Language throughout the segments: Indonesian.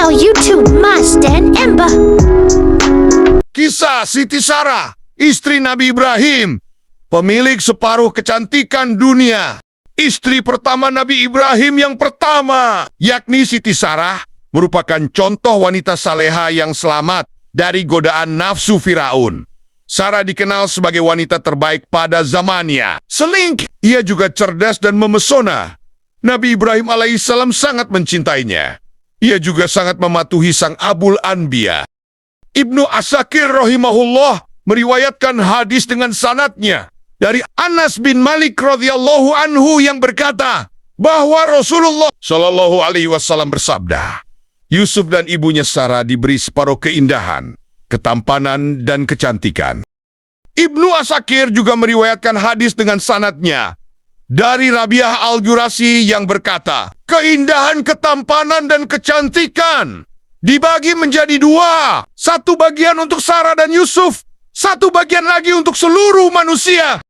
Wow, YouTube Mas dan Ember. Kisah Siti Sarah, istri Nabi Ibrahim, pemilik separuh kecantikan dunia. Istri pertama Nabi Ibrahim yang pertama, yakni Siti Sarah, merupakan contoh wanita saleha yang selamat dari godaan nafsu Firaun. Sarah dikenal sebagai wanita terbaik pada zamannya. Selingkuh, ia juga cerdas dan memesona. Nabi Ibrahim alaihissalam sangat mencintainya. Ia juga sangat mematuhi sang Abul Anbiya. Ibnu Asakir rahimahullah meriwayatkan hadis dengan sanadnya dari Anas bin Malik radhiyallahu anhu yang berkata bahwa Rasulullah Shallallahu alaihi wasallam bersabda, Yusuf dan ibunya Sarah diberi separuh keindahan, ketampanan, dan kecantikan. Ibnu Asakir juga meriwayatkan hadis dengan sanadnya dari Rabi'ah al-Jurasi yang berkata, keindahan, ketampanan, dan kecantikan dibagi menjadi dua. Satu bagian untuk Sarah dan Yusuf, satu bagian lagi untuk seluruh manusia.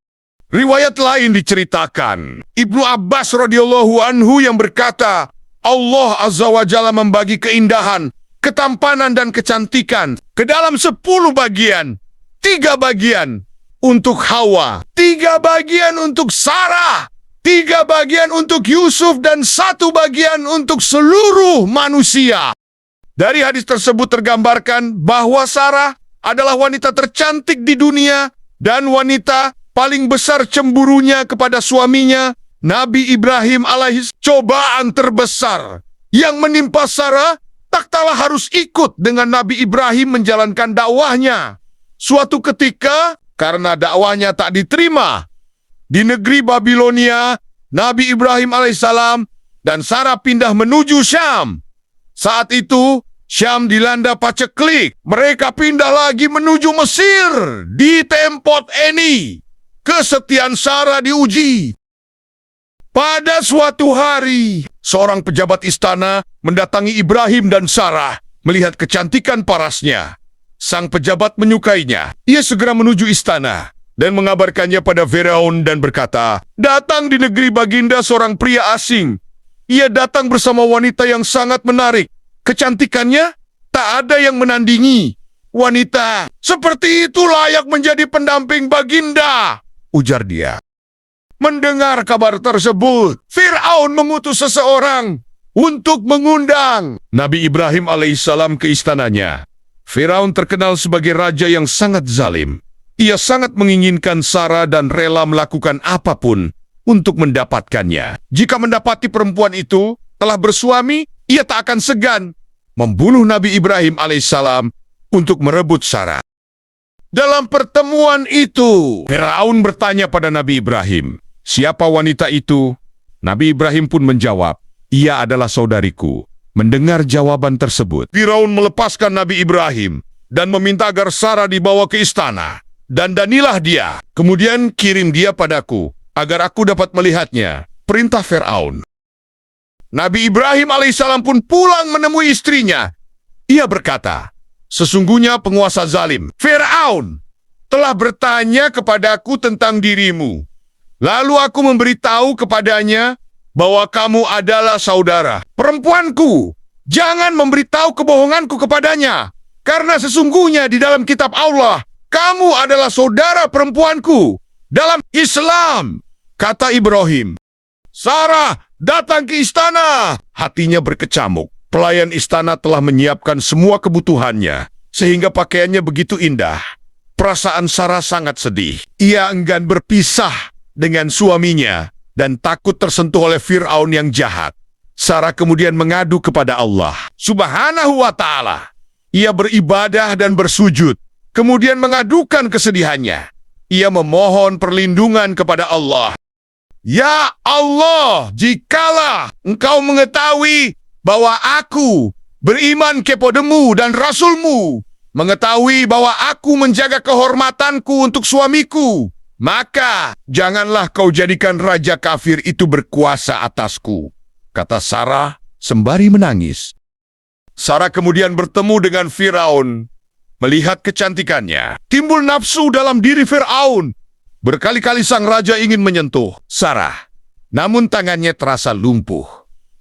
Riwayat lain diceritakan, Ibnu Abbas radhiyallahu anhu yang berkata, Allah Azza wa Jalla membagi keindahan, ketampanan, dan kecantikan ke dalam 10 bagian. 3 bagian untuk Hawa, 3 bagian untuk Sarah, 3 bagian untuk Yusuf, dan 1 bagian untuk seluruh manusia. Dari hadis tersebut tergambarkan bahwa Sarah adalah wanita tercantik di dunia dan wanita paling besar cemburunya kepada suaminya, Nabi Ibrahim alaihis. Cobaan terbesar yang menimpa Sarah tak kalah harus ikut dengan Nabi Ibrahim menjalankan dakwahnya. Suatu ketika, karena dakwahnya tak diterima di negeri Babilonia, Nabi Ibrahim alaihissalam dan Sarah pindah menuju Syam. Saat itu, Syam dilanda paceklik. Mereka pindah lagi menuju Mesir. Di tempat ini, kesetiaan Sarah diuji. Pada suatu hari, seorang pejabat istana mendatangi Ibrahim dan Sarah melihat kecantikan parasnya. Sang pejabat menyukainya. Ia segera menuju istana dan mengabarkannya pada Firaun dan berkata, datang di negeri baginda seorang pria asing. Ia datang bersama wanita yang sangat menarik. Kecantikannya tak ada yang menandingi. Wanita seperti itu layak menjadi pendamping baginda, ujar dia. Mendengar kabar tersebut, Firaun mengutus seseorang untuk mengundang Nabi Ibrahim alaihissalam ke istananya. Firaun terkenal sebagai raja yang sangat zalim. Ia sangat menginginkan Sarah dan rela melakukan apapun untuk mendapatkannya. Jika mendapati perempuan itu telah bersuami, ia tak akan segan membunuh Nabi Ibrahim alaihissalam untuk merebut Sarah. Dalam pertemuan itu, Firaun bertanya pada Nabi Ibrahim, siapa wanita itu? Nabi Ibrahim pun menjawab, ia adalah saudariku. Mendengar jawaban tersebut, Firaun melepaskan Nabi Ibrahim dan meminta agar Sarah dibawa ke istana. Dandanilah dia, kemudian kirim dia padaku, agar aku dapat melihatnya. Perintah Firaun. Nabi Ibrahim alaihissalam pun pulang menemui istrinya. Ia berkata, sesungguhnya penguasa zalim, Firaun, telah bertanya kepadaku tentang dirimu. Lalu aku memberitahu kepadanya bahwa kamu adalah saudara perempuanku. Jangan memberitahu kebohonganku kepadanya, karena sesungguhnya di dalam kitab Allah, kamu adalah saudara perempuanku dalam Islam. Kata Ibrahim, Sarah datang ke istana. Hatinya berkecamuk. Pelayan istana telah menyiapkan semua kebutuhannya, sehingga pakaiannya begitu indah. Perasaan Sarah sangat sedih. Ia enggan berpisah dengan suaminya dan takut tersentuh oleh Firaun yang jahat. Sarah kemudian mengadu kepada Allah Subhanahu wa ta'ala. Ia beribadah dan bersujud, kemudian mengadukan kesedihannya. Ia memohon perlindungan kepada Allah. Ya Allah, jikalau engkau mengetahui bahwa aku beriman kepadamu dan Rasulmu, mengetahui bahwa aku menjaga kehormatanku untuk suamiku, maka janganlah kau jadikan raja kafir itu berkuasa atasku, kata Sarah sembari menangis. Sarah kemudian bertemu dengan Firaun. Melihat kecantikannya, timbul nafsu dalam diri Firaun. Berkali-kali sang raja ingin menyentuh Sarah, namun tangannya terasa lumpuh.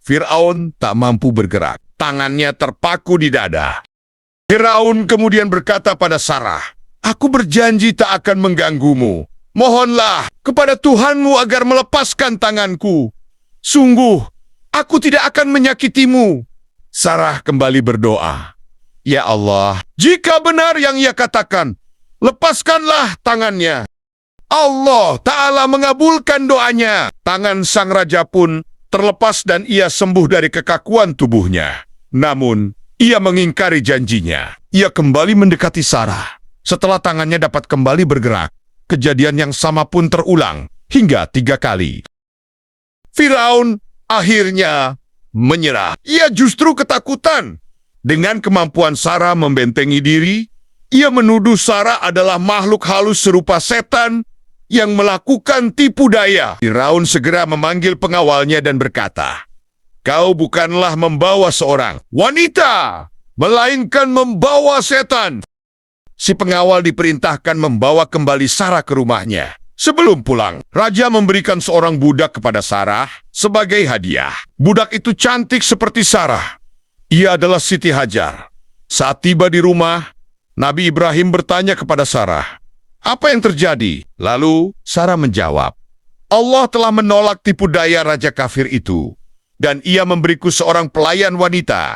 Firaun tak mampu bergerak. tangannya terpaku di dada. Firaun kemudian berkata pada Sarah, "Aku berjanji tak akan mengganggumu. Mohonlah kepada Tuhanmu agar melepaskan tanganku. Sungguh, aku tidak akan menyakitimu." Sarah kembali berdoa, "Ya Allah, jika benar yang ia katakan, lepaskanlah tangannya." Allah Ta'ala mengabulkan doanya. Tangan sang raja pun terlepas dan ia sembuh dari kekakuan tubuhnya. Namun, ia mengingkari janjinya. Ia kembali mendekati Sarah. Setelah tangannya dapat kembali bergerak, kejadian yang sama pun terulang hingga 3 kali. Firaun akhirnya menyerah. Ia justru ketakutan. Dengan kemampuan Sarah membentengi diri, ia menuduh Sarah adalah makhluk halus serupa setan yang melakukan tipu daya. Firaun segera memanggil pengawalnya dan berkata, "Kau bukanlah membawa seorang wanita, melainkan membawa setan." Si pengawal diperintahkan membawa kembali Sarah ke rumahnya. Sebelum pulang, raja memberikan seorang budak kepada Sarah sebagai hadiah. Budak itu cantik seperti Sarah. Ia adalah Siti Hajar. Saat tiba di rumah, Nabi Ibrahim bertanya kepada Sarah, "Apa yang terjadi?" Lalu Sarah menjawab, "Allah telah menolak tipu daya raja kafir itu, dan ia memberiku seorang pelayan wanita."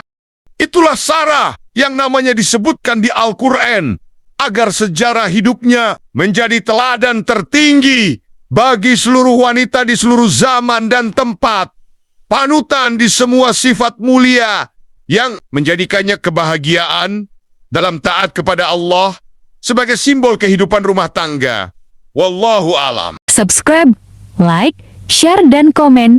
Itulah Sarah yang namanya disebutkan di Al-Quran, agar sejarah hidupnya menjadi teladan tertinggi bagi seluruh wanita di seluruh zaman dan tempat. Panutan di semua sifat mulia yang menjadikannya kebahagiaan dalam taat kepada Allah sebagai simbol kehidupan rumah tangga. Wallahu alam. Subscribe, like, share, dan komen